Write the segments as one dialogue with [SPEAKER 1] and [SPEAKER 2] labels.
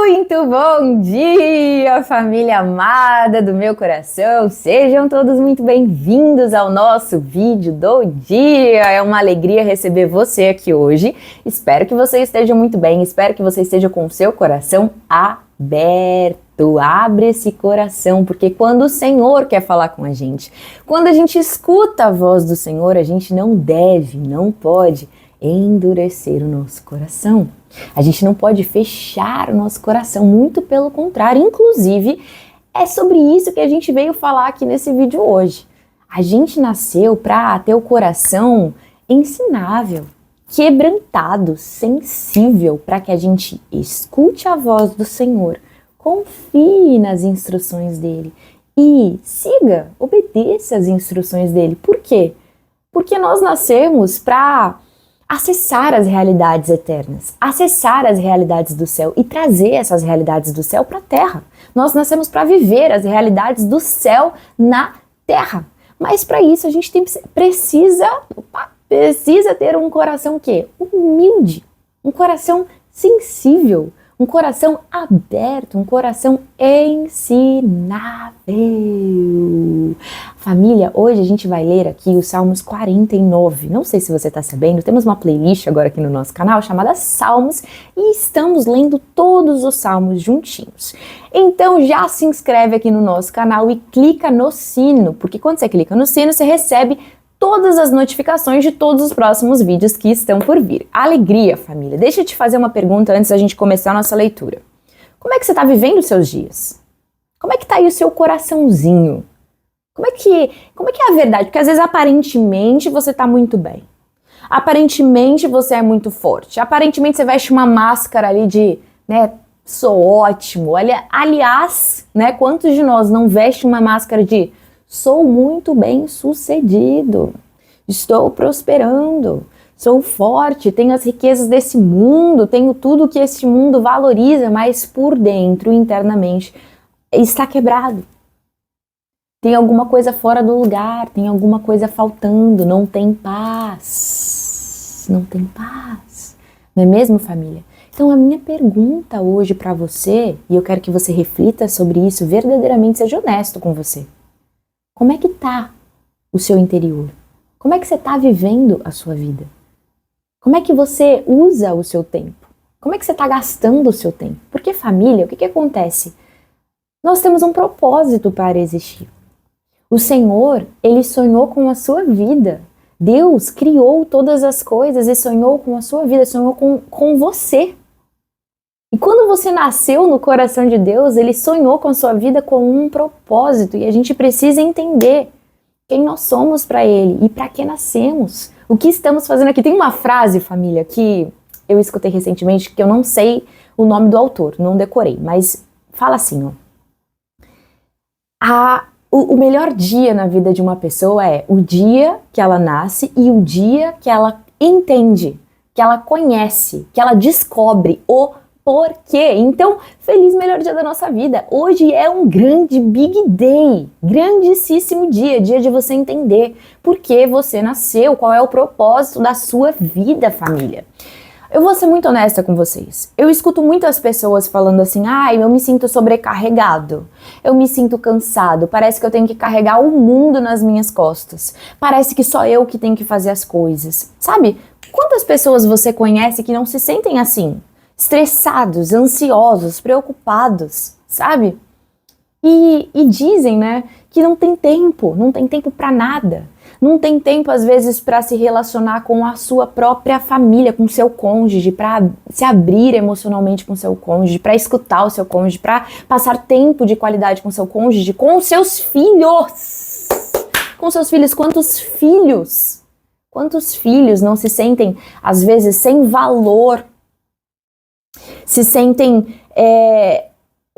[SPEAKER 1] Muito bom dia, família amada do meu coração! Sejam todos muito bem-vindos ao nosso vídeo do dia! É uma alegria receber você aqui hoje. Espero que você esteja muito bem, espero que você esteja com o seu coração aberto. Abre esse coração, porque quando o Senhor quer falar com a gente, quando a gente escuta a voz do Senhor, a gente não deve, não pode endurecer o nosso coração. A gente não pode fechar o nosso coração, muito pelo contrário. Inclusive, é sobre isso que a gente veio falar aqui nesse vídeo hoje. A gente nasceu para ter o coração ensinável, quebrantado, sensível, para que a gente escute a voz do Senhor, confie nas instruções dele e siga, obedeça as instruções dele. Por quê? Porque nós nascemos para acessar as realidades eternas, acessar as realidades do céu e trazer essas realidades do céu para a terra. Nós nascemos para viver as realidades do céu na terra. Mas para isso a gente precisa ter um coração o quê? Humilde, um coração sensível, um coração aberto, um coração ensinável. Família, hoje a gente vai ler aqui os Salmos 49. Não sei se você está sabendo, temos uma playlist agora aqui no nosso canal chamada Salmos e estamos lendo todos os Salmos juntinhos. Então já se inscreve aqui no nosso canal e clica no sino, porque quando você clica no sino, você recebe todas as notificações de todos os próximos vídeos que estão por vir. Alegria, família! Deixa eu te fazer uma pergunta antes da gente começar a nossa leitura. Como é que você está vivendo os seus dias? Como é que está aí o seu coraçãozinho? Como é que é a verdade? Porque às vezes aparentemente você está muito bem. Aparentemente você é muito forte. Aparentemente você veste uma máscara ali de, sou ótimo. Aliás, quantos de nós não veste uma máscara de sou muito bem sucedido, estou prosperando, sou forte, tenho as riquezas desse mundo, tenho tudo que este mundo valoriza, mas por dentro, internamente, está quebrado. Tem alguma coisa fora do lugar, tem alguma coisa faltando, não tem paz. Não tem paz. Não é mesmo, família? Então a minha pergunta hoje para você, e eu quero que você reflita sobre isso verdadeiramente, seja honesto com você. Como é que tá o seu interior? Como é que você está vivendo a sua vida? Como é que você usa o seu tempo? Como é que você está gastando o seu tempo? Porque família, o que acontece? Nós temos um propósito para existir. O Senhor, Ele sonhou com a sua vida. Deus criou todas as coisas e sonhou com a sua vida, sonhou com você. E quando você nasceu no coração de Deus, Ele sonhou com a sua vida com um propósito. E a gente precisa entender quem nós somos para Ele e para que nascemos. O que estamos fazendo aqui. Tem uma frase, família, que eu escutei recentemente, que eu não sei o nome do autor, não decorei, mas fala assim, o melhor dia na vida de uma pessoa é o dia que ela nasce e o dia que ela entende, que ela conhece, que ela descobre o por quê? Então, feliz melhor dia da nossa vida. Hoje é um grande big day, grandíssimo dia de você entender por que você nasceu, qual é o propósito da sua vida, família. Eu vou ser muito honesta com vocês. Eu escuto muitas pessoas falando assim, eu me sinto sobrecarregado, eu me sinto cansado, parece que eu tenho que carregar o mundo nas minhas costas, parece que só eu que tenho que fazer as coisas. Sabe, quantas pessoas você conhece que não se sentem assim? Estressados, ansiosos, preocupados, sabe? E dizem, que não tem tempo para nada. Não tem tempo, às vezes, para se relacionar com a sua própria família, com o seu cônjuge, para se abrir emocionalmente com o seu cônjuge, para escutar o seu cônjuge, para passar tempo de qualidade com o seu cônjuge, com os seus filhos. Com seus filhos, quantos filhos não se sentem, às vezes, sem valor, se sentem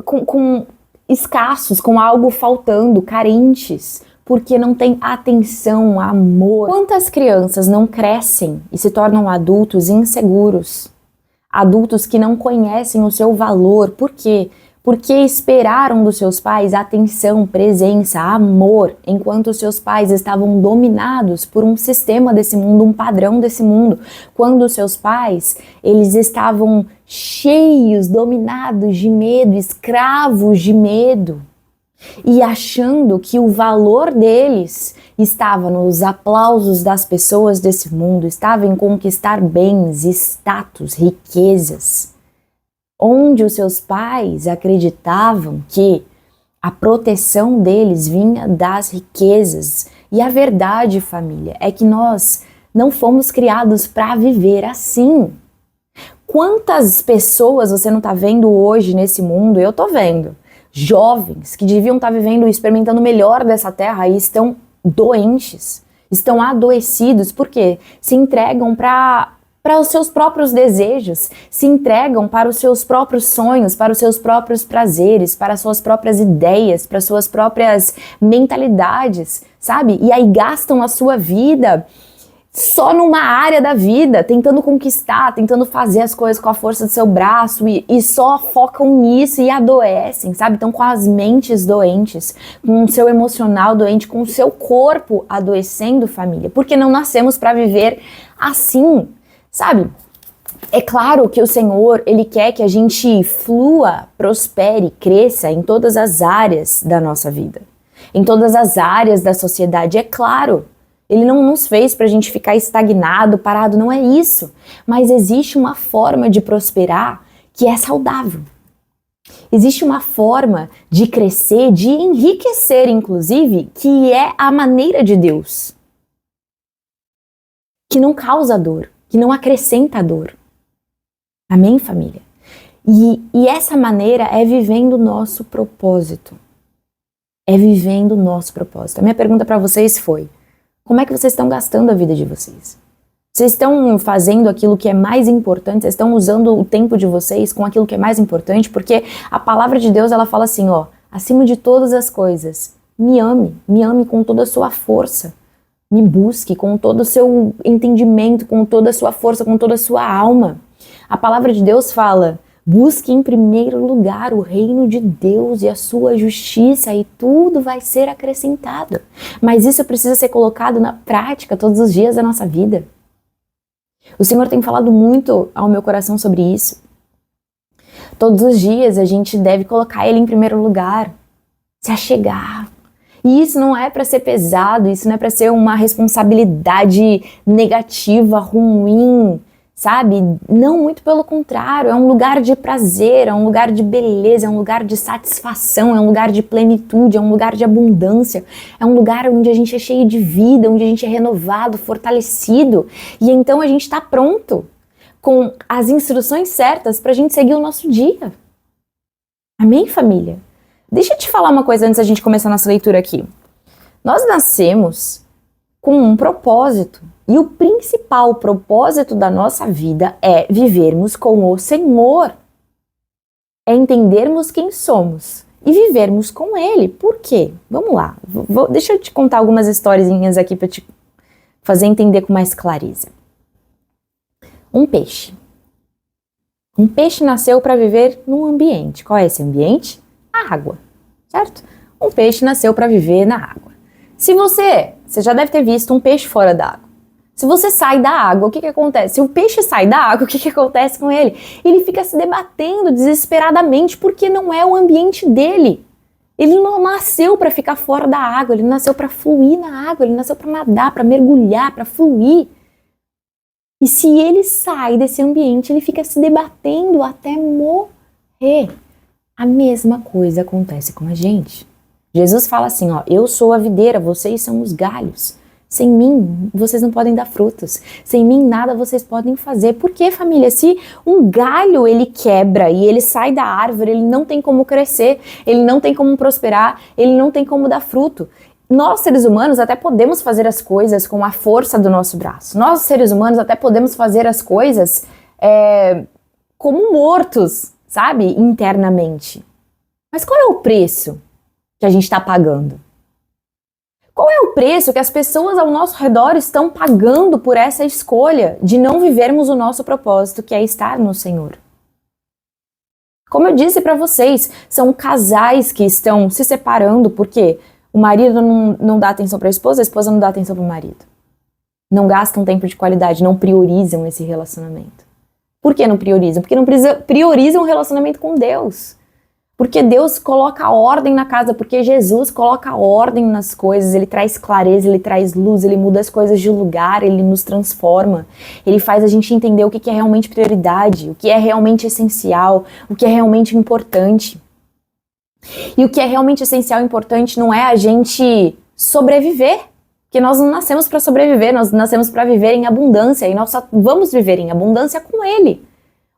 [SPEAKER 1] com escassos, com algo faltando, carentes, porque não tem atenção, amor. Quantas crianças não crescem e se tornam adultos inseguros? Adultos que não conhecem o seu valor. Por quê? Porque esperaram dos seus pais atenção, presença, amor, enquanto os seus pais estavam dominados por um sistema desse mundo, um padrão desse mundo. Quando os seus pais, eles estavam cheios, dominados de medo, escravos de medo, e achando que o valor deles estava nos aplausos das pessoas desse mundo, estava em conquistar bens, status, riquezas. Onde os seus pais acreditavam que a proteção deles vinha das riquezas. E a verdade, família, é que nós não fomos criados para viver assim. Quantas pessoas você não está vendo hoje nesse mundo? Eu estou vendo. Jovens que deviam estar vivendo e experimentando o melhor dessa terra e estão doentes, estão adoecidos, porque se entregam para os seus próprios desejos, se entregam para os seus próprios sonhos, para os seus próprios prazeres, para as suas próprias ideias, para as suas próprias mentalidades, sabe? E aí gastam a sua vida só numa área da vida, tentando conquistar, tentando fazer as coisas com a força do seu braço e só focam nisso e adoecem, sabe? Estão com as mentes doentes, com o seu emocional doente, com o seu corpo adoecendo, família, porque não nascemos para viver assim, sabe? É claro que o Senhor, Ele quer que a gente flua, prospere, cresça em todas as áreas da nossa vida, em todas as áreas da sociedade, é claro. Ele não nos fez para a gente ficar estagnado, parado, não é isso. Mas existe uma forma de prosperar que é saudável. Existe uma forma de crescer, de enriquecer, inclusive, que é a maneira de Deus. Que não causa dor, que não acrescenta dor. Amém, família? E essa maneira é vivendo o nosso propósito. É vivendo o nosso propósito. A minha pergunta para vocês foi: como é que vocês estão gastando a vida de vocês? Vocês estão fazendo aquilo que é mais importante? Vocês estão usando o tempo de vocês com aquilo que é mais importante? Porque a palavra de Deus, ela fala assim, ó, acima de todas as coisas, me ame com toda a sua força, me busque com todo o seu entendimento, com toda a sua força, com toda a sua alma. A palavra de Deus fala, busque em primeiro lugar o reino de Deus e a sua justiça e tudo vai ser acrescentado. Mas isso precisa ser colocado na prática todos os dias da nossa vida. O Senhor tem falado muito ao meu coração sobre isso. Todos os dias a gente deve colocar Ele em primeiro lugar, se achegar. E isso não é para ser pesado, isso não é para ser uma responsabilidade negativa, ruim, sabe? Não, muito pelo contrário, é um lugar de prazer, é um lugar de beleza, é um lugar de satisfação, é um lugar de plenitude, é um lugar de abundância, é um lugar onde a gente é cheio de vida, onde a gente é renovado, fortalecido, e então a gente está pronto, com as instruções certas para a gente seguir o nosso dia. Amém, família? Deixa eu te falar uma coisa antes da gente começar a nossa leitura aqui. Nós nascemos com um propósito. E o principal propósito da nossa vida é vivermos com o Senhor. É entendermos quem somos e vivermos com Ele. Por quê? Vamos lá. Deixa eu te contar algumas historinhas aqui para te fazer entender com mais clareza. Um peixe. Um peixe nasceu para viver num ambiente. Qual é esse ambiente? A água, certo? Um peixe nasceu para viver na água. Se você já deve ter visto um peixe fora da água. Se você sai da água, o que acontece? Se o peixe sai da água, o que acontece com ele? Ele fica se debatendo desesperadamente porque não é o ambiente dele. Ele não nasceu para ficar fora da água, ele nasceu para fluir na água, ele nasceu para nadar, para mergulhar, para fluir. E se ele sai desse ambiente, ele fica se debatendo até morrer. A mesma coisa acontece com a gente. Jesus fala assim, ó, eu sou a videira, vocês são os galhos. Sem mim, vocês não podem dar frutos. Sem mim, nada vocês podem fazer. Por quê, família? Se um galho, ele quebra e ele sai da árvore, ele não tem como crescer, ele não tem como prosperar, ele não tem como dar fruto. Nós, seres humanos, até podemos fazer as coisas com a força do nosso braço. Nós, seres humanos, até podemos fazer as coisas como mortos, sabe? Internamente. Mas qual é o preço que a gente está pagando? Qual é o preço que as pessoas ao nosso redor estão pagando por essa escolha de não vivermos o nosso propósito, que é estar no Senhor? Como eu disse para vocês, são casais que estão se separando porque o marido não dá atenção para a esposa não dá atenção para o marido. Não gastam tempo de qualidade, não priorizam esse relacionamento. Por que não priorizam? Porque não priorizam o relacionamento com Deus. Porque Deus coloca ordem na casa, porque Jesus coloca ordem nas coisas, Ele traz clareza, Ele traz luz, Ele muda as coisas de lugar, Ele nos transforma, Ele faz a gente entender o que é realmente prioridade, o que é realmente essencial, o que é realmente importante. E o que é realmente essencial e importante não é a gente sobreviver, porque nós não nascemos para sobreviver, nós nascemos para viver em abundância, e nós só vamos viver em abundância com Ele.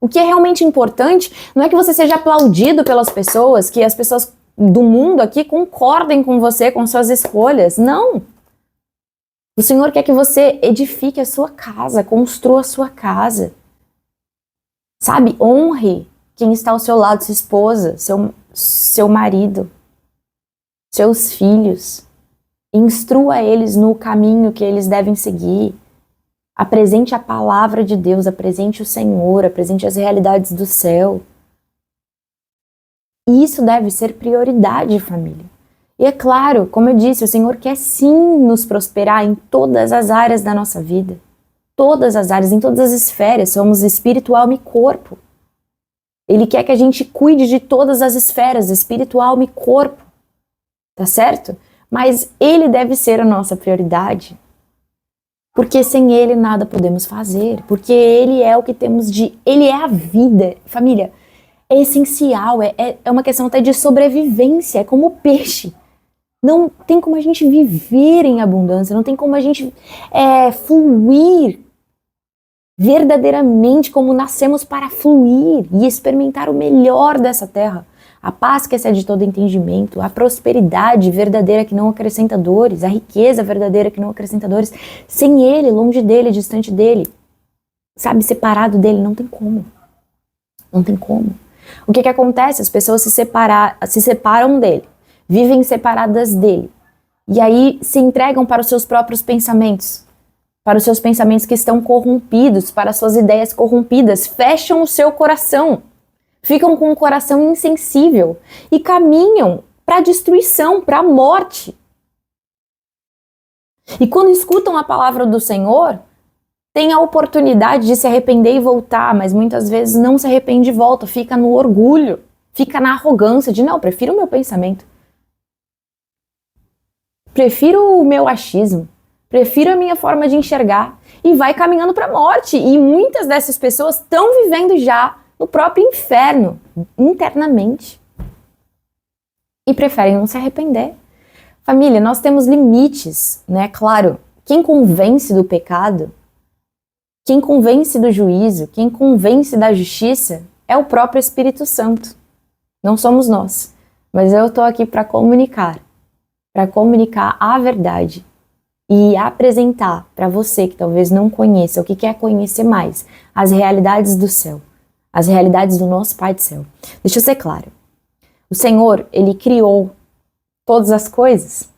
[SPEAKER 1] O que é realmente importante não é que você seja aplaudido pelas pessoas, que as pessoas do mundo aqui concordem com você, com suas escolhas. Não! O Senhor quer que você edifique a sua casa, construa a sua casa. Sabe? Honre quem está ao seu lado, sua esposa, seu marido, seus filhos. Instrua eles no caminho que eles devem seguir. Apresente a palavra de Deus, apresente o Senhor, apresente as realidades do céu. Isso deve ser prioridade, família. E é claro, como eu disse, o Senhor quer sim nos prosperar em todas as áreas da nossa vida. Todas as áreas, em todas as esferas. Somos espírito, alma e corpo. Ele quer que a gente cuide de todas as esferas, espírito, alma e corpo. Tá certo? Mas Ele deve ser a nossa prioridade. Porque sem Ele nada podemos fazer. Porque Ele é o que temos de... Ele é a vida. Família, é essencial. É uma questão até de sobrevivência. É como o peixe. Não tem como a gente viver em abundância. Não tem como a gente fluir verdadeiramente como nascemos para fluir e experimentar o melhor dessa terra. A paz que excede todo entendimento, a prosperidade verdadeira que não acrescenta dores, a riqueza verdadeira que não acrescenta dores, sem Ele, longe dEle, distante dEle, sabe, separado dEle, não tem como. Não tem como. O que acontece? As pessoas se separam dEle, vivem separadas dEle, e aí se entregam para os seus próprios pensamentos, para os seus pensamentos que estão corrompidos, para as suas ideias corrompidas, fecham o seu coração. Ficam com o coração insensível e caminham para a destruição, para a morte. E quando escutam a palavra do Senhor, têm a oportunidade de se arrepender e voltar, mas muitas vezes não se arrepende e volta, fica no orgulho, fica na arrogância de não, prefiro o meu pensamento. Prefiro o meu achismo, prefiro a minha forma de enxergar e vai caminhando para a morte. E muitas dessas pessoas estão vivendo já no próprio inferno, internamente. E preferem não se arrepender. Família, nós temos limites, né? Claro, quem convence do pecado, quem convence do juízo, quem convence da justiça é o próprio Espírito Santo. Não somos nós. Mas eu estou aqui para comunicar a verdade e apresentar para você que talvez não conheça, ou que quer conhecer mais, as realidades do céu. As realidades do nosso Pai do céu. Deixa eu ser claro. O Senhor, Ele criou todas as coisas.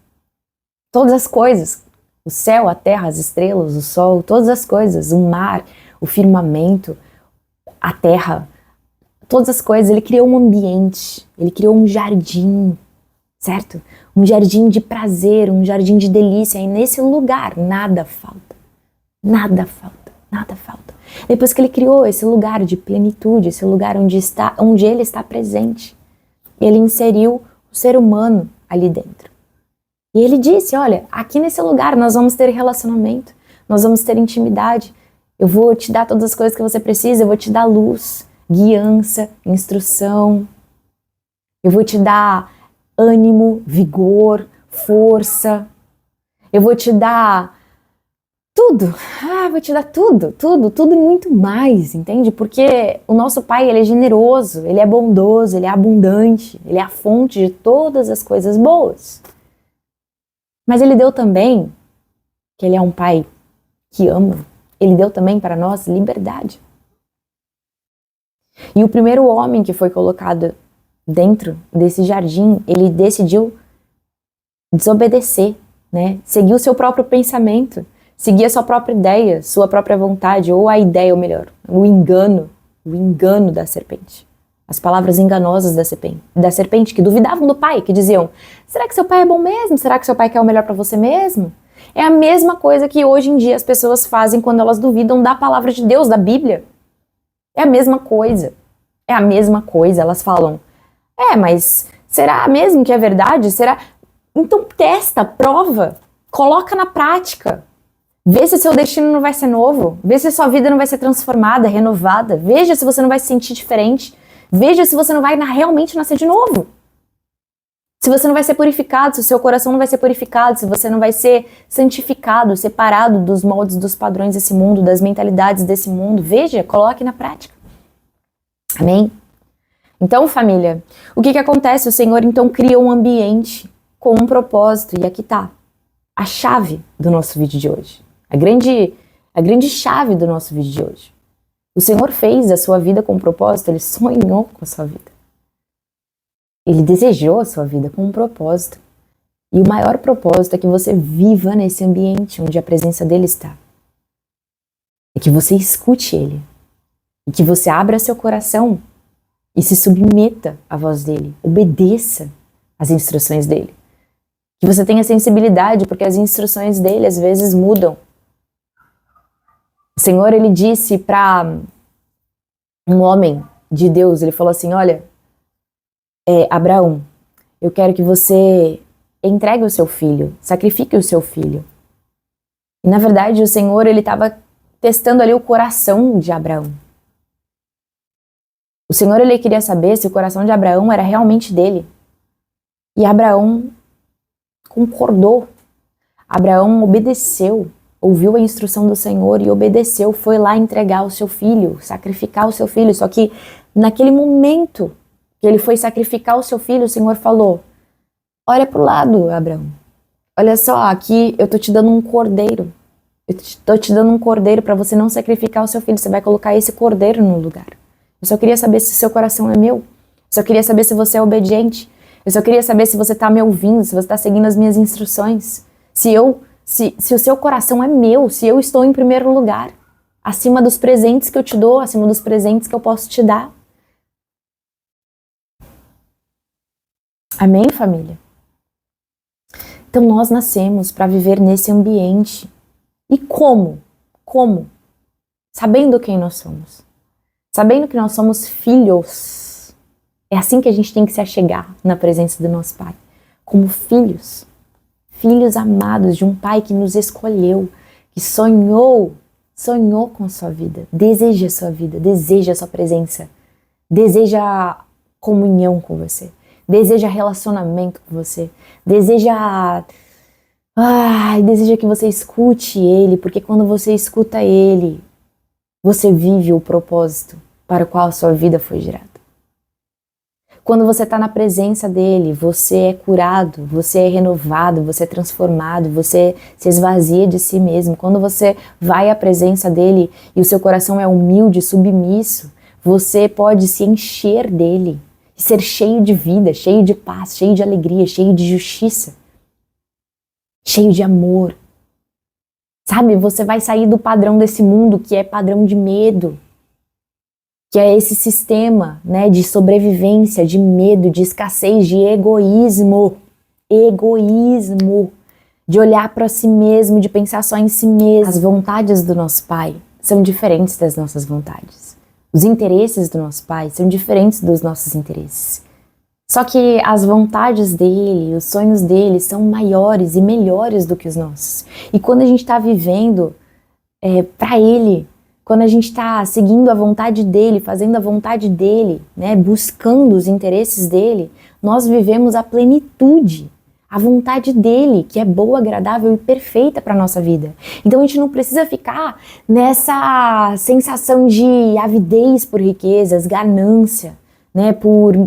[SPEAKER 1] Todas as coisas. O céu, a terra, as estrelas, o sol, todas as coisas. O mar, o firmamento, a terra. Todas as coisas. Ele criou um ambiente. Ele criou um jardim. Certo? Um jardim de prazer, um jardim de delícia. E nesse lugar, nada falta. Nada falta. Nada falta. Depois que Ele criou esse lugar de plenitude, esse lugar onde Ele está presente, Ele inseriu o ser humano ali dentro. E Ele disse, olha, aqui nesse lugar nós vamos ter relacionamento, nós vamos ter intimidade, eu vou te dar todas as coisas que você precisa, eu vou te dar luz, guiança, instrução, eu vou te dar ânimo, vigor, força, eu vou te dar tudo, vou te dar tudo e muito mais, entende? Porque o nosso Pai, Ele é generoso, Ele é bondoso, Ele é abundante, Ele é a fonte de todas as coisas boas. Mas Ele deu também, que Ele é um Pai que ama, Ele deu também para nós liberdade. E o primeiro homem que foi colocado dentro desse jardim, ele decidiu desobedecer, né? Seguir o seu próprio pensamento, seguir a sua própria ideia, sua própria vontade, ou a ideia, ou melhor, o engano da serpente. As palavras enganosas da serpente que duvidavam do pai, que diziam: será que seu pai é bom mesmo? Será que seu pai quer o melhor para você mesmo? É a mesma coisa que hoje em dia as pessoas fazem quando elas duvidam da palavra de Deus, da Bíblia. É a mesma coisa. É a mesma coisa. Elas falam: mas será mesmo que é verdade? Será? Então testa, prova, coloca na prática. Vê se seu destino não vai ser novo. Vê se sua vida não vai ser transformada, renovada. Veja se você não vai se sentir diferente. Veja se você não vai realmente nascer de novo. Se você não vai ser purificado, se o seu coração não vai ser purificado, se você não vai ser santificado, separado dos moldes, dos padrões desse mundo, das mentalidades desse mundo. Veja, coloque na prática. Amém? Então, família, o que acontece? O Senhor então cria um ambiente com um propósito. E aqui tá a chave do nosso vídeo de hoje. A grande chave do nosso vídeo de hoje. O Senhor fez a sua vida com um propósito, Ele sonhou com a sua vida. Ele desejou a sua vida com um propósito. E o maior propósito é que você viva nesse ambiente onde a presença dEle está. É que você escute Ele. E que você abra seu coração e se submeta à voz dEle. Obedeça às instruções dEle. Que você tenha sensibilidade, porque as instruções dEle às vezes mudam. O Senhor, Ele disse para um homem de Deus, Ele falou assim: olha, Abraão, eu quero que você entregue o seu filho, sacrifique o seu filho. E na verdade o Senhor, Ele estava testando ali o coração de Abraão. O Senhor, Ele queria saber se o coração de Abraão era realmente dele. E Abraão concordou. Abraão obedeceu. Ouviu a instrução do Senhor e obedeceu, foi lá entregar o seu filho, sacrificar o seu filho. Só que naquele momento que ele foi sacrificar o seu filho, o Senhor falou: olha pro lado, Abraão. Olha só, aqui eu tô te dando um cordeiro. Eu tô te dando um cordeiro para você não sacrificar o seu filho. Você vai colocar esse cordeiro no lugar. Eu só queria saber se seu coração é meu. Eu só queria saber se você é obediente. Eu só queria saber se você tá me ouvindo, se você tá seguindo as minhas instruções. Se o seu coração é meu, se eu estou em primeiro lugar, acima dos presentes que eu te dou, acima dos presentes que eu posso te dar. Amém, família? Então nós nascemos para viver nesse ambiente. E como? Como? Sabendo quem nós somos. Sabendo que nós somos filhos. É assim que a gente tem que se achegar na presença do nosso Pai. Como filhos. Filhos amados de um Pai que nos escolheu, que sonhou com a sua vida, deseja a sua vida, deseja a sua presença, deseja comunhão com você, deseja relacionamento com você, deseja que você escute Ele, porque quando você escuta Ele, você vive o propósito para o qual a sua vida foi gerada. Quando você está na presença dele, você é curado, você é renovado, você é transformado, você se esvazia de si mesmo. Quando você vai à presença dele e o seu coração é humilde, submisso, você pode se encher dele, ser cheio de vida, cheio de paz, cheio de alegria, cheio de justiça, cheio de amor. Sabe, você vai sair do padrão desse mundo que é padrão de medo, que é esse sistema, né, de sobrevivência, de medo, de escassez, de egoísmo, de olhar para si mesmo, de pensar só em si mesmo. As vontades do nosso Pai são diferentes das nossas vontades. Os interesses do nosso Pai são diferentes dos nossos interesses. Só que as vontades dele, os sonhos dele são maiores e melhores do que os nossos. E quando a gente está vivendo para ele, quando a gente está seguindo a vontade dele, fazendo a vontade dele, né, buscando os interesses dele, nós vivemos a plenitude, a vontade dele, que é boa, agradável e perfeita para a nossa vida. Então a gente não precisa ficar nessa sensação de avidez por riquezas, ganância, né,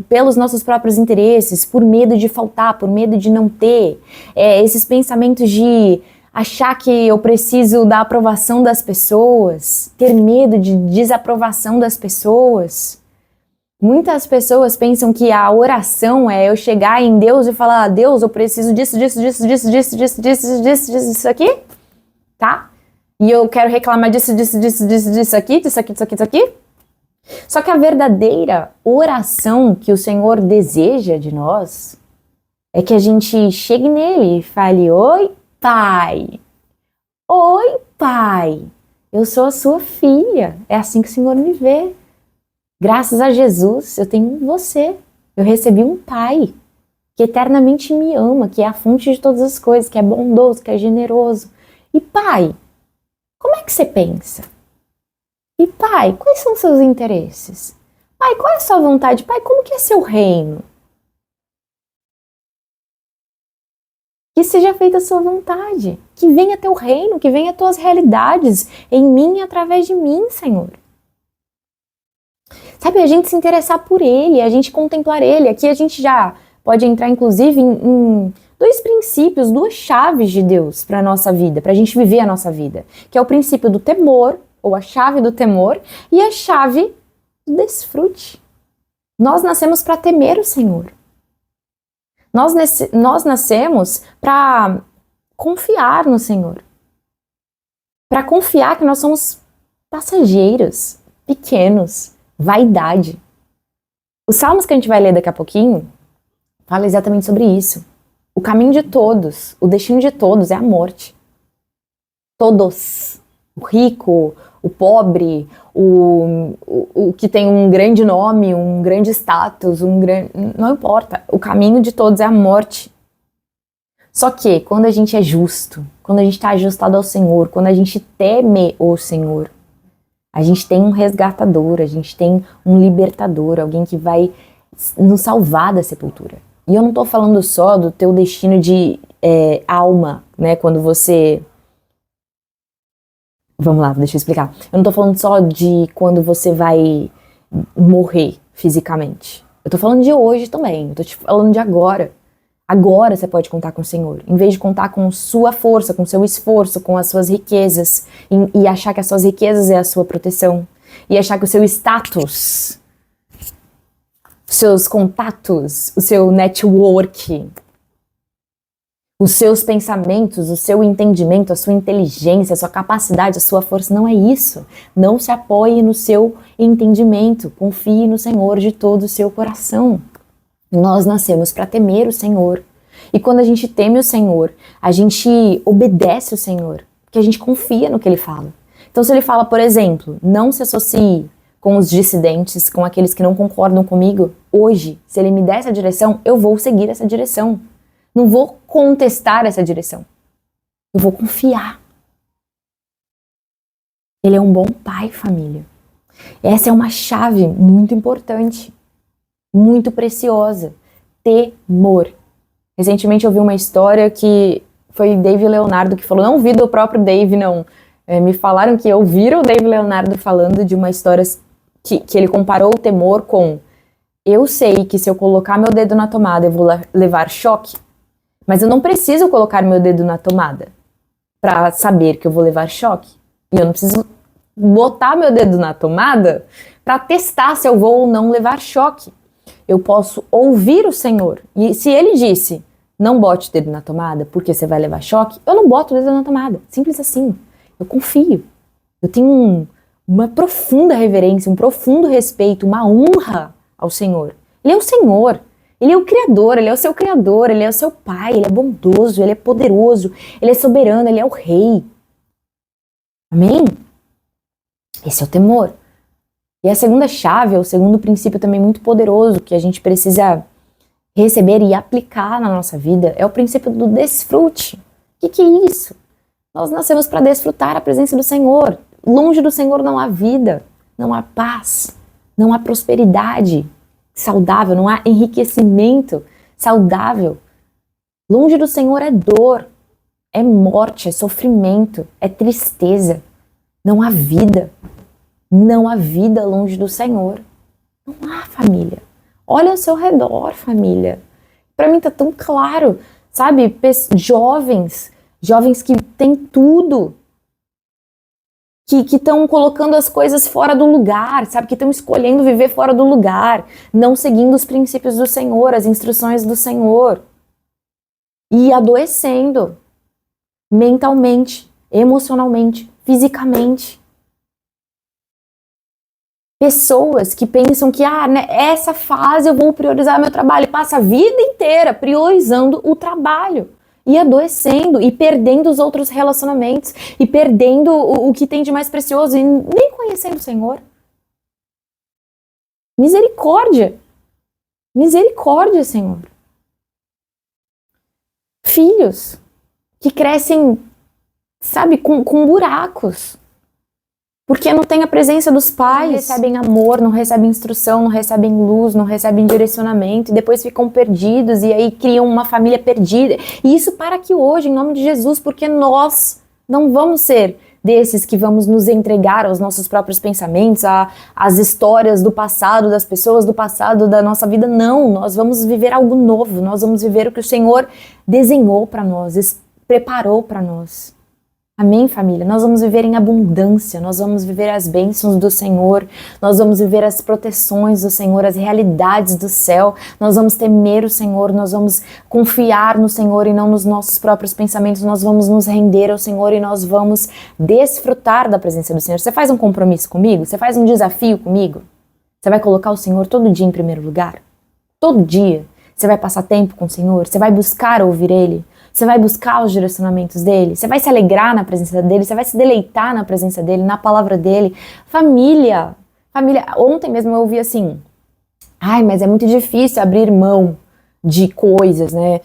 [SPEAKER 1] pelos nossos próprios interesses, por medo de faltar, por medo de não ter, esses pensamentos de achar que eu preciso da aprovação das pessoas, ter medo de desaprovação das pessoas. Muitas pessoas pensam que a oração é eu chegar em Deus e falar: Deus, eu preciso disso aqui, tá? E eu quero reclamar disso aqui. Só que a verdadeira oração que o Senhor deseja de nós é que a gente chegue nele e fale: Oi, Pai! Oi, Pai! Eu sou a sua filha. É assim que o Senhor me vê. Graças a Jesus, eu tenho você. Eu recebi um Pai que eternamente me ama, que é a fonte de todas as coisas, que é bondoso, que é generoso. E Pai, como é que você pensa? E Pai, quais são seus interesses? Pai, qual é a sua vontade? Pai, como que é seu reino? Que seja feita a sua vontade, que venha teu reino, que venha tuas realidades em mim e através de mim, Senhor. Sabe, a gente se interessar por Ele, a gente contemplar Ele. Aqui a gente já pode entrar, inclusive, em dois princípios, duas chaves de Deus para a nossa vida, para a gente viver a nossa vida, que é o princípio do temor, ou a chave do temor, e a chave do desfrute. Nós nascemos para temer o Senhor. Nós nascemos para confiar no Senhor, para confiar que nós somos passageiros, pequenos, vaidade. Os salmos que a gente vai ler daqui a pouquinho fala exatamente sobre isso. O caminho de todos, o destino de todos é a morte. Todos. O rico, o pobre, o que tem um grande nome, um grande status, não importa. O caminho de todos é a morte. Só que quando a gente é justo, quando a gente está ajustado ao Senhor, quando a gente teme o Senhor, a gente tem um resgatador, a gente tem um libertador, alguém que vai nos salvar da sepultura. E eu não estou falando só do teu destino de alma, né? Quando você... Vamos lá, deixa eu explicar. Eu não tô falando só de quando você vai morrer fisicamente. Eu tô falando de hoje também. Eu tô te falando de agora. Agora você pode contar com o Senhor. Em vez de contar com sua força, com seu esforço, com as suas riquezas. E achar que as suas riquezas é a sua proteção. E achar que o seu status, os seus contatos, o seu network, os seus pensamentos, o seu entendimento, a sua inteligência, a sua capacidade, a sua força, não é isso. Não se apoie no seu entendimento. Confie no Senhor de todo o seu coração. Nós nascemos para temer o Senhor. E quando a gente teme o Senhor, a gente obedece o Senhor, porque a gente confia no que Ele fala. Então se Ele fala, por exemplo, não se associe com os dissidentes, com aqueles que não concordam comigo, hoje, se Ele me der essa direção, eu vou seguir essa direção. Não vou contestar essa direção. Eu vou confiar. Ele é um bom pai, família. Essa é uma chave muito importante, muito preciosa. Temor. Recentemente eu vi uma história que foi Dave Leonardo que falou, não vi do próprio Dave, não. Me falaram que ouviram o Dave Leonardo falando de uma história que ele comparou o temor com: eu sei que se eu colocar meu dedo na tomada eu vou levar choque, mas eu não preciso colocar meu dedo na tomada para saber que eu vou levar choque. E eu não preciso botar meu dedo na tomada para testar se eu vou ou não levar choque. Eu posso ouvir o Senhor. E se Ele disse, não bote o dedo na tomada porque você vai levar choque, eu não boto o dedo na tomada. Simples assim. Eu confio. Eu tenho uma profunda reverência, um profundo respeito, uma honra ao Senhor. Ele é o Senhor. Ele é o Criador, Ele é o seu Criador, Ele é o seu Pai, Ele é bondoso, Ele é poderoso, Ele é soberano, Ele é o Rei. Amém? Esse é o temor. E a segunda chave, o segundo princípio também muito poderoso que a gente precisa receber e aplicar na nossa vida é o princípio do desfrute. O que é isso? Nós nascemos para desfrutar a presença do Senhor. Longe do Senhor não há vida, não há paz, não há prosperidade saudável, não há enriquecimento saudável. Longe do Senhor é dor, é morte, é sofrimento, é tristeza. Não há vida. Não há vida longe do Senhor. Não há, família. Olha ao seu redor, família. Para mim tá tão claro, sabe? Jovens que têm tudo, que estão colocando as coisas fora do lugar, sabe? Que estão escolhendo viver fora do lugar, não seguindo os princípios do Senhor, as instruções do Senhor. E adoecendo mentalmente, emocionalmente, fisicamente. Pessoas que pensam que, essa fase eu vou priorizar meu trabalho, e passa a vida inteira priorizando o trabalho, e adoecendo, e perdendo os outros relacionamentos, e perdendo o que tem de mais precioso, e nem conhecendo o Senhor. Misericórdia! Misericórdia, Senhor! Filhos que crescem, sabe, com buracos, porque não tem a presença dos pais, não recebem amor, não recebem instrução, não recebem luz, não recebem direcionamento, e depois ficam perdidos, e aí criam uma família perdida. E isso para que hoje, em nome de Jesus, porque nós não vamos ser desses que vamos nos entregar aos nossos próprios pensamentos, às histórias do passado, das pessoas do passado, da nossa vida. Não, nós vamos viver algo novo, nós vamos viver o que o Senhor desenhou para nós, preparou para nós. Amém, família? Nós vamos viver em abundância, nós vamos viver as bênçãos do Senhor, nós vamos viver as proteções do Senhor, as realidades do céu, nós vamos temer o Senhor, nós vamos confiar no Senhor e não nos nossos próprios pensamentos, nós vamos nos render ao Senhor e nós vamos desfrutar da presença do Senhor. Você faz um compromisso comigo? Você faz um desafio comigo? Você vai colocar o Senhor todo dia em primeiro lugar? Todo dia? Você vai passar tempo com o Senhor? Você vai buscar ouvir Ele? Você vai buscar os direcionamentos dele? Você vai se alegrar na presença dele? Você vai se deleitar na presença dele, na palavra dele? Família, ontem mesmo eu ouvi assim, mas é muito difícil abrir mão de coisas, né?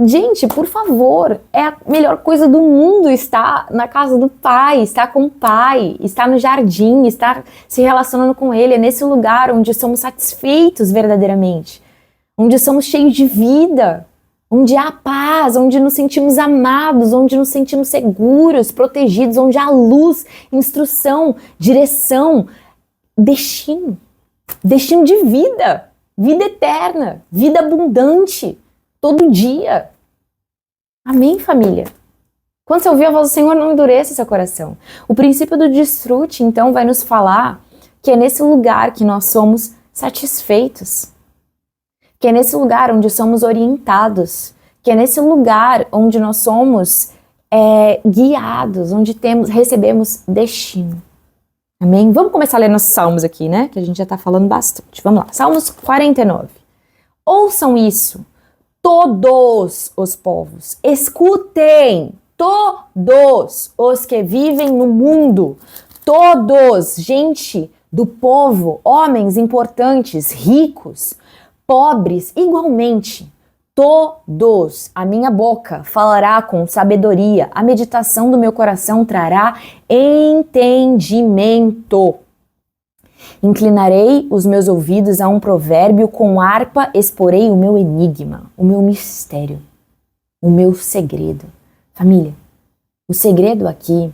[SPEAKER 1] Gente, por favor, é a melhor coisa do mundo estar na casa do Pai, estar com o Pai, estar no jardim, estar se relacionando com Ele. É nesse lugar onde somos satisfeitos verdadeiramente, onde somos cheios de vida, onde há paz, onde nos sentimos amados, onde nos sentimos seguros, protegidos, onde há luz, instrução, direção, destino de vida, vida eterna, vida abundante, todo dia. Amém, família? Quando você ouvir a voz do Senhor, não endureça seu coração. O princípio do desfrute, então, vai nos falar que é nesse lugar que nós somos satisfeitos, que é nesse lugar onde somos orientados, que é nesse lugar onde nós somos guiados, onde recebemos destino. Amém? Vamos começar a ler nossos salmos aqui, né? Que a gente já está falando bastante. Vamos lá, Salmos 49. Ouçam isso, todos os povos, escutem, todos os que vivem no mundo, todos, gente do povo, homens importantes, ricos, pobres, igualmente, todos, a minha boca falará com sabedoria, a meditação do meu coração trará entendimento. Inclinarei os meus ouvidos a um provérbio, com harpa exporei o meu enigma, o meu mistério, o meu segredo. Família, o segredo aqui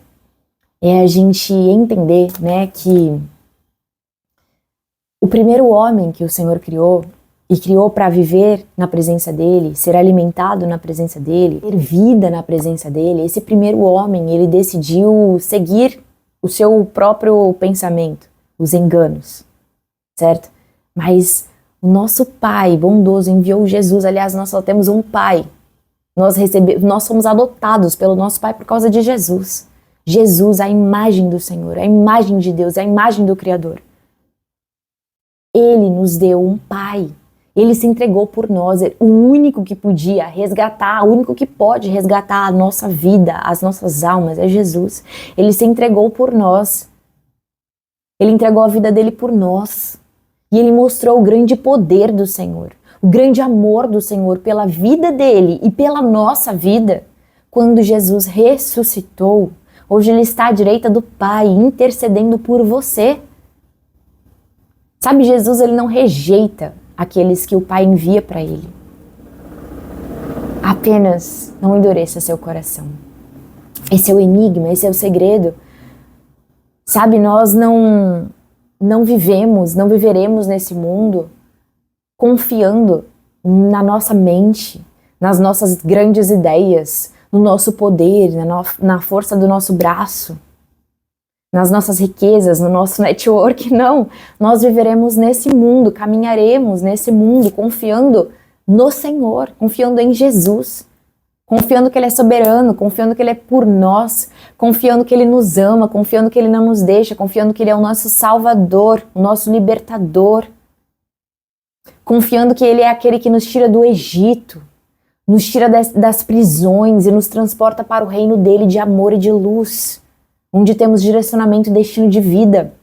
[SPEAKER 1] é a gente entender, né, que o primeiro homem que o Senhor criou, e criou para viver na presença dele, ser alimentado na presença dele, ter vida na presença dele, esse primeiro homem, ele decidiu seguir o seu próprio pensamento, os enganos, certo? Mas o nosso Pai bondoso enviou Jesus. Aliás, nós só temos um Pai. Nós somos adotados pelo nosso Pai por causa de Jesus. Jesus, a imagem do Senhor, a imagem de Deus, a imagem do Criador. Ele nos deu um Pai. Ele se entregou por nós, o único que podia resgatar, o único que pode resgatar a nossa vida, as nossas almas, é Jesus. Ele se entregou por nós. Ele entregou a vida dele por nós. E ele mostrou o grande poder do Senhor, o grande amor do Senhor pela vida dele e pela nossa vida. Quando Jesus ressuscitou, hoje ele está à direita do Pai, intercedendo por você. Sabe, Jesus, ele não rejeita aqueles que o Pai envia para ele. Apenas não endureça seu coração. Esse é o enigma, esse é o segredo. Sabe, nós não viveremos nesse mundo confiando na nossa mente, nas nossas grandes ideias, no nosso poder, na força do nosso braço, nas nossas riquezas, no nosso network. Não, nós viveremos nesse mundo, caminharemos nesse mundo confiando no Senhor, confiando em Jesus, confiando que Ele é soberano, confiando que Ele é por nós, confiando que Ele nos ama, confiando que Ele não nos deixa, confiando que Ele é o nosso Salvador, o nosso libertador, confiando que Ele é aquele que nos tira do Egito, nos tira das prisões e nos transporta para o reino dele de amor e de luz, onde temos direcionamento e destino de vida,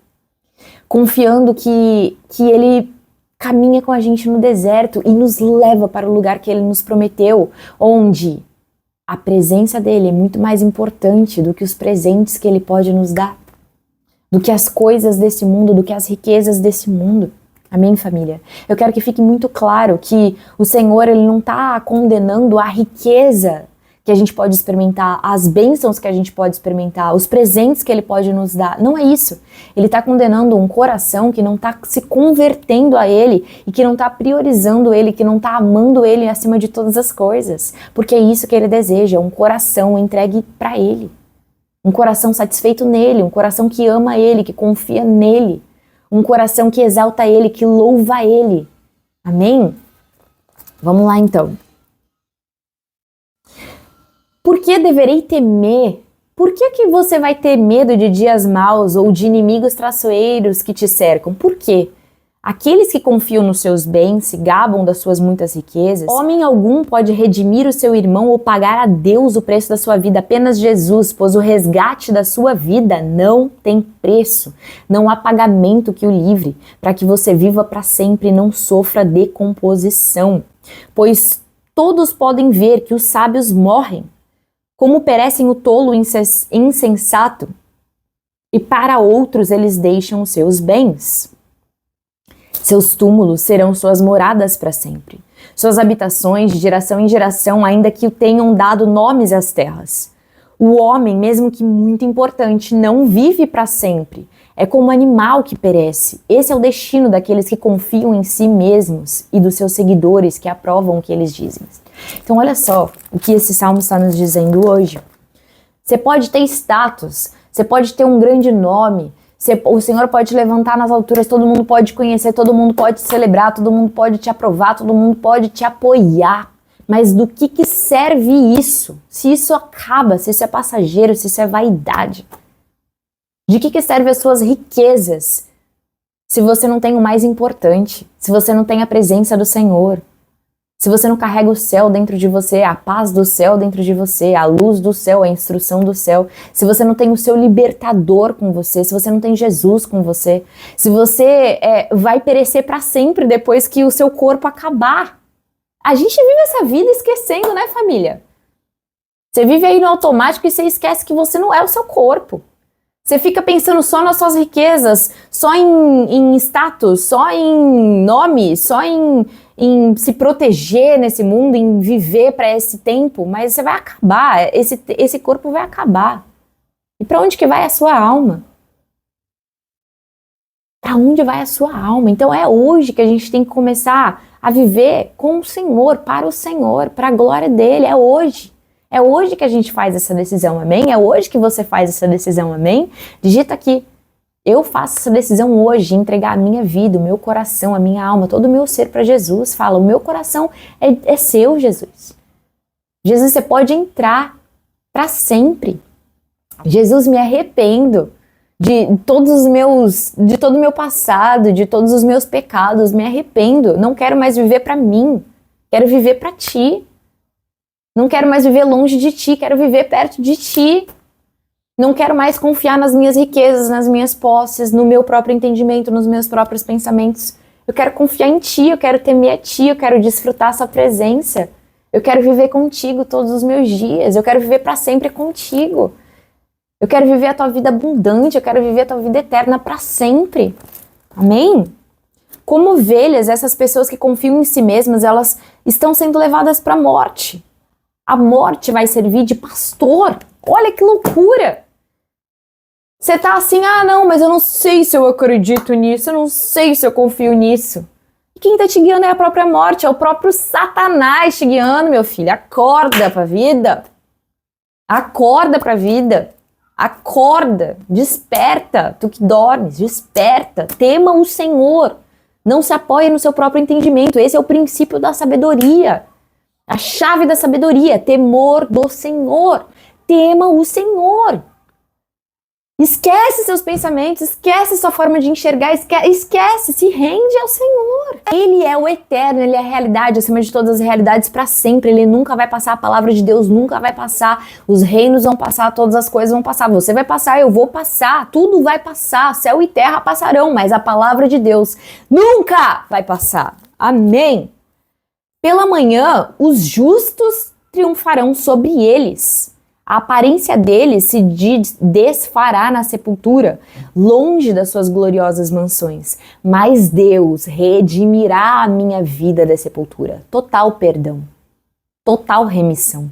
[SPEAKER 1] confiando que Ele caminha com a gente no deserto e nos leva para o lugar que Ele nos prometeu, onde a presença dele é muito mais importante do que os presentes que Ele pode nos dar, do que as coisas desse mundo, do que as riquezas desse mundo. Amém, família? Eu quero que fique muito claro que o Senhor, Ele não está condenando a riqueza que a gente pode experimentar, as bênçãos que a gente pode experimentar, os presentes que Ele pode nos dar. Não é isso. Ele está condenando um coração que não está se convertendo a Ele e que não está priorizando Ele, que não está amando Ele acima de todas as coisas. Porque é isso que Ele deseja, um coração entregue para Ele. Um coração satisfeito nele, um coração que ama Ele, que confia nele. Um coração que exalta Ele, que louva Ele. Amém? Vamos lá então. Por que deverei temer? Por que você vai ter medo de dias maus ou de inimigos traiçoeiros que te cercam? Por quê? Aqueles que confiam nos seus bens se gabam das suas muitas riquezas. Homem algum pode redimir o seu irmão ou pagar a Deus o preço da sua vida, apenas Jesus, pois o resgate da sua vida não tem preço. Não há pagamento que o livre, para que você viva para sempre e não sofra decomposição. Pois todos podem ver que os sábios morrem, como perecem o tolo insensato, e para outros eles deixam os seus bens. Seus túmulos serão suas moradas para sempre, suas habitações de geração em geração, ainda que o tenham dado nomes às terras. O homem, mesmo que muito importante, não vive para sempre. É como um animal que perece. Esse é o destino daqueles que confiam em si mesmos e dos seus seguidores que aprovam o que eles dizem. Então olha só o que esse salmo está nos dizendo hoje. Você pode ter status, você pode ter um grande nome, o Senhor pode te levantar nas alturas, todo mundo pode te conhecer, todo mundo pode te celebrar, todo mundo pode te aprovar, todo mundo pode te apoiar. Mas do que serve isso? Se isso acaba, se isso é passageiro, se isso é vaidade? De que serve as suas riquezas se você não tem o mais importante? Se você não tem a presença do Senhor? Se você não carrega o céu dentro de você, a paz do céu dentro de você, a luz do céu, a instrução do céu, se você não tem o seu libertador com você, se você não tem Jesus com você, se você vai perecer para sempre depois que o seu corpo acabar. A gente vive essa vida esquecendo, né, família? Você vive aí no automático e você esquece que você não é o seu corpo. Você fica pensando só nas suas riquezas, só em status, só em nome, só em se proteger nesse mundo, em viver para esse tempo, mas você vai acabar, esse corpo vai acabar. E para onde que vai a sua alma? Para onde vai a sua alma? Então é hoje que a gente tem que começar a viver com o Senhor, para a glória dele, é hoje. É hoje que a gente faz essa decisão, amém? É hoje que você faz essa decisão, amém? Digita aqui. Eu faço essa decisão hoje, entregar a minha vida, o meu coração, a minha alma, todo o meu ser para Jesus. Fala, o meu coração é seu, Jesus. Jesus, você pode entrar para sempre. Jesus, me arrependo de todo o meu passado, de todos os meus pecados, me arrependo. Não quero mais viver para mim, quero viver para ti. Não quero mais viver longe de ti, quero viver perto de ti. Não quero mais confiar nas minhas riquezas, nas minhas posses, no meu próprio entendimento, nos meus próprios pensamentos. Eu quero confiar em ti, eu quero temer a ti, eu quero desfrutar a sua presença. Eu quero viver contigo todos os meus dias, eu quero viver para sempre contigo. Eu quero viver a tua vida abundante, eu quero viver a tua vida eterna para sempre. Amém? Como ovelhas, essas pessoas que confiam em si mesmas, elas estão sendo levadas para a morte. A morte vai servir de pastor. Olha que loucura! Você tá assim, não, mas eu não sei se eu acredito nisso, eu não sei se eu confio nisso. E quem tá te guiando é a própria morte, é o próprio Satanás te guiando, meu filho. Acorda pra vida. Acorda pra vida. Acorda, desperta, tu que dormes, desperta. Tema o Senhor. Não se apoie no seu próprio entendimento. Esse é o princípio da sabedoria. A chave da sabedoria, temor do Senhor. Tema o Senhor. Esquece seus pensamentos, esquece sua forma de enxergar, esquece, se rende ao Senhor. Ele é o eterno, Ele é a realidade, acima de todas as realidades para sempre. Ele nunca vai passar, a palavra de Deus nunca vai passar. Os reinos vão passar, todas as coisas vão passar. Você vai passar, eu vou passar, tudo vai passar. Céu e terra passarão, mas a palavra de Deus nunca vai passar. Amém. Pela manhã, os justos triunfarão sobre eles. A aparência deles se desfará na sepultura, longe das suas gloriosas mansões. Mas Deus redimirá a minha vida da sepultura. Total perdão, total remissão.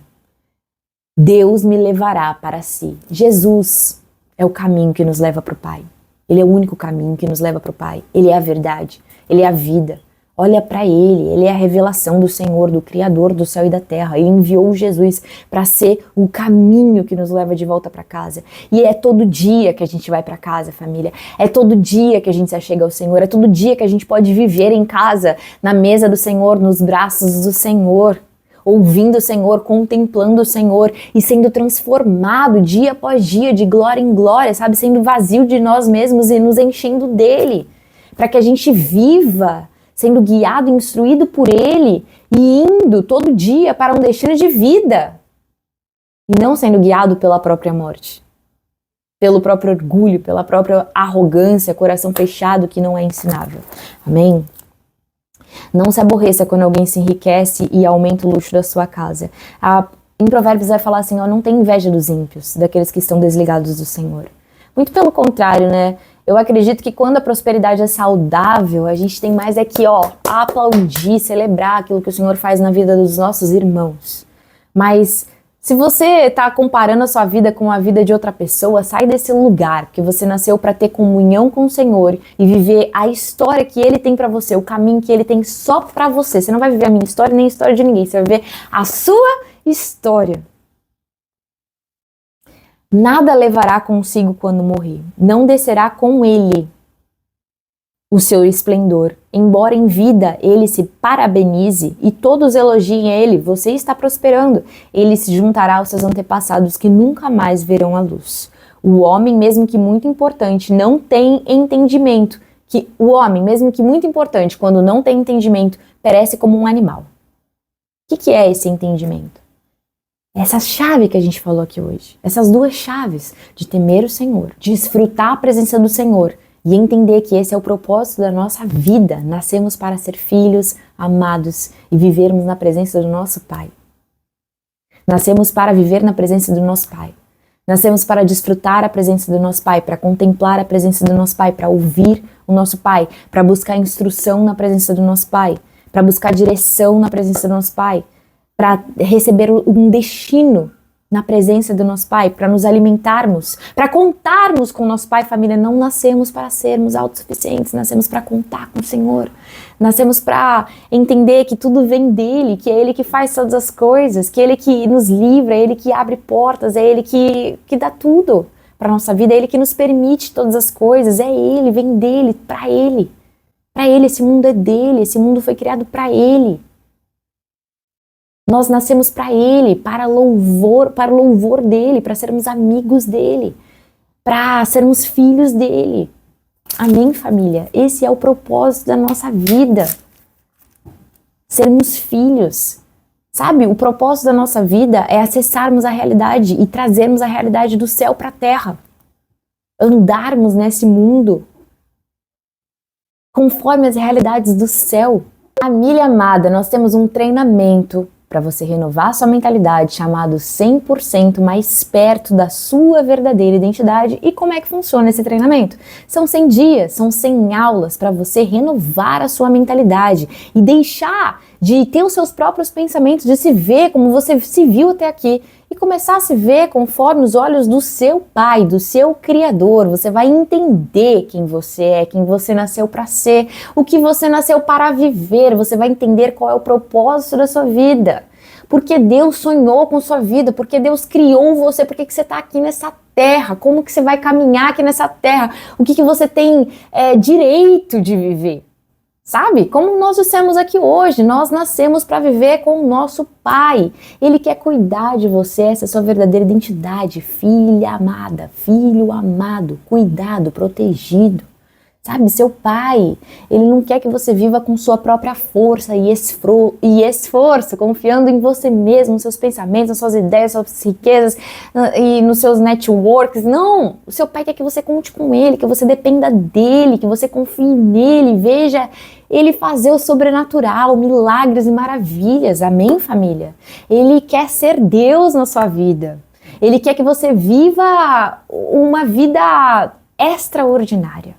[SPEAKER 1] Deus me levará para si. Jesus é o caminho que nos leva para o Pai. Ele é o único caminho que nos leva para o Pai. Ele é a verdade, Ele é a vida. Olha para Ele é a revelação do Senhor, do Criador do céu e da terra. Ele enviou Jesus para ser o caminho que nos leva de volta para casa. E é todo dia que a gente vai para casa, família. É todo dia que a gente se achega ao Senhor. É todo dia que a gente pode viver em casa, na mesa do Senhor, nos braços do Senhor. Ouvindo o Senhor, contemplando o Senhor e sendo transformado dia após dia, de glória em glória, sabe? Sendo vazio de nós mesmos e nos enchendo dEle. Para que a gente viva sendo guiado, instruído por Ele e indo todo dia para um destino de vida e não sendo guiado pela própria morte, pelo próprio orgulho, pela própria arrogância, coração fechado que não é ensinável. Amém? Não se aborreça quando alguém se enriquece e aumenta o luxo da sua casa. Em Provérbios vai falar assim, não tem inveja dos ímpios, daqueles que estão desligados do Senhor. Muito pelo contrário, né? Eu acredito que quando a prosperidade é saudável, a gente tem mais que, aplaudir, celebrar aquilo que o Senhor faz na vida dos nossos irmãos. Mas se você está comparando a sua vida com a vida de outra pessoa, sai desse lugar, porque você nasceu para ter comunhão com o Senhor e viver a história que Ele tem para você, o caminho que Ele tem só para você. Você não vai viver a minha história nem a história de ninguém, você vai viver a sua história. Nada levará consigo quando morrer, não descerá com ele o seu esplendor. Embora em vida ele se parabenize e todos elogiem ele, você está prosperando. Ele se juntará aos seus antepassados que nunca mais verão a luz. O homem, mesmo que muito importante, não tem entendimento. O homem, mesmo que muito importante, quando não tem entendimento, perece como um animal. O que é esse entendimento? Essa chave que a gente falou aqui hoje, essas duas chaves de temer o Senhor, de desfrutar a presença do Senhor e entender que esse é o propósito da nossa vida. Nascemos para ser filhos amados e vivermos na presença do nosso Pai. Nascemos para viver na presença do nosso Pai. Nascemos para desfrutar a presença do nosso Pai, para contemplar a presença do nosso Pai, para ouvir o nosso Pai, para buscar instrução na presença do nosso Pai, para buscar direção na presença do nosso Pai, para receber um destino na presença do nosso Pai, para nos alimentarmos, para contarmos com o nosso Pai. Família, não nascemos para sermos autossuficientes, nascemos para contar com o Senhor, nascemos para entender que tudo vem dEle, que é Ele que faz todas as coisas, que é Ele que nos livra, é Ele que abre portas, é Ele que dá tudo para a nossa vida, é Ele que nos permite todas as coisas, é Ele, vem dEle, para Ele, esse mundo é dEle, esse mundo foi criado para Ele. Nós nascemos para Ele, para o louvor dEle, para sermos amigos dEle, para sermos filhos dEle. Amém, família? Esse é o propósito da nossa vida. Sermos filhos. Sabe, o propósito da nossa vida é acessarmos a realidade e trazermos a realidade do céu para a terra. Andarmos nesse mundo conforme as realidades do céu. Família amada, nós temos um treinamento para você renovar sua mentalidade, chamado 100% mais perto da sua verdadeira identidade. E como é que funciona esse treinamento? São 100 dias, são 100 aulas para você renovar a sua mentalidade e deixar de ter os seus próprios pensamentos, de se ver como você se viu até aqui e começar a se ver conforme os olhos do seu Pai, do seu Criador. Você vai entender quem você nasceu para ser, o que você nasceu para viver. Você vai entender qual é o propósito da sua vida. Porque Deus sonhou com sua vida, porque Deus criou você, porque que você está aqui nessa terra, como que você vai caminhar aqui nessa terra, o que você tem direito de viver. Sabe? Como nós dissemos aqui hoje, nós nascemos para viver com o nosso Pai. Ele quer cuidar de você, essa é a sua verdadeira identidade. Filha amada, filho amado, cuidado, protegido. Sabe, seu pai, ele não quer que você viva com sua própria força e esforço, confiando em você mesmo, nos seus pensamentos, nas suas ideias, nas suas riquezas e nos seus networks. Não, o seu pai quer que você conte com ele, que você dependa dele, que você confie nele, veja ele fazer o sobrenatural, milagres e maravilhas. Amém, família? Ele quer ser Deus na sua vida. Ele quer que você viva uma vida extraordinária,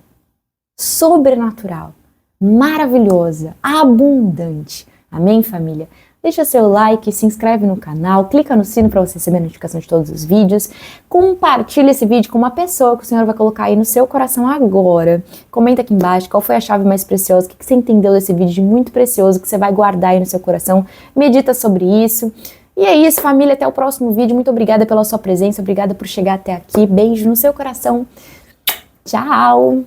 [SPEAKER 1] sobrenatural, maravilhosa, abundante. Amém, família? Deixa seu like, se inscreve no canal, clica no sino para você receber a notificação de todos os vídeos, compartilha esse vídeo com uma pessoa que o Senhor vai colocar aí no seu coração agora. Comenta aqui embaixo qual foi a chave mais preciosa, o que você entendeu desse vídeo de muito precioso que você vai guardar aí no seu coração, medita sobre isso. E é isso, família, até o próximo vídeo. Muito obrigada pela sua presença, obrigada por chegar até aqui. Beijo no seu coração. Tchau!